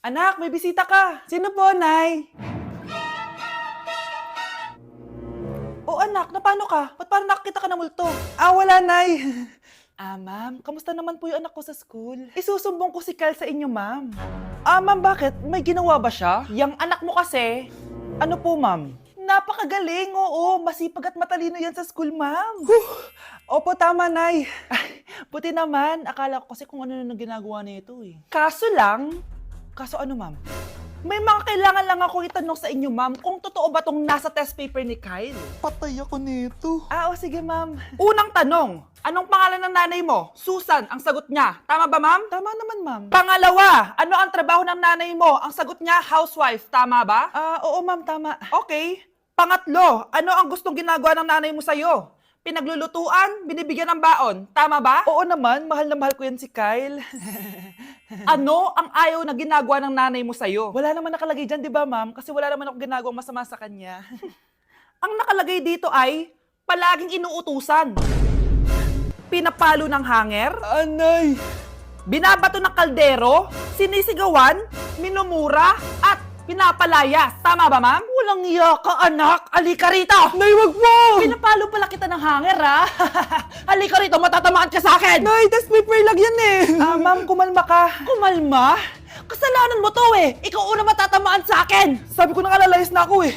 Anak, may bisita ka. Sino po, Nay? O anak, na paano ka? Ba't parang nakakita ka ng multo? Wala, Nay. Ma'am, kamusta naman po yung anak ko sa school? Isusumbong ko si Kyle sa inyo, ma'am. Ma'am, bakit? May ginawa ba siya? Yang anak mo kasi. Ano po, ma'am? Napakagaling, oo. Masipag at matalino yan sa school, ma'am. Opo, tama, Nay. Ay, buti naman. Akala ko kasi kung ano na ginagawa nito eh. Kaso ano, ma'am? May mga kailangan lang akong itanong sa inyo, ma'am, kung totoo ba tong nasa test paper ni Kyle? Patay ako nito. O sige, ma'am. Unang tanong, anong pangalan ng nanay mo? Susan, ang sagot niya. Tama ba, ma'am? Tama naman, ma'am. Pangalawa, ano ang trabaho ng nanay mo? Ang sagot niya, housewife. Tama ba? Oo, ma'am, tama. Okay. Pangatlo, ano ang gustong ginagawa ng nanay mo sa'yo? Pinaglulutuan, binibigyan ng baon. Tama ba? Oo naman, mahal na mahal ko yan si Kyle. Ano ang ayaw na ginagawa ng nanay mo sa'yo? Wala naman nakalagay dyan, di ba, ma'am? Kasi wala naman ako ginagawang masama sa kanya. Ang nakalagay dito ay palaging inuutusan. Pinapalo ng hanger, Anay! binabato ng kaldero, sinisigawan, minumura, at pinapalayas. Tama ba, ma'am? Walang iya ka, anak. Halika rito! Nay, wag mo! Pinapalo pala kita ng hanger, ha? Halika rito, matatamaan ka sa akin! Nay, test paper lang yan eh! Ma'am, kumalma ka. Kumalma? Kasalanan mo to eh! Ikaw una matatamaan sa akin! Sabi ko nang alalayas na ako eh.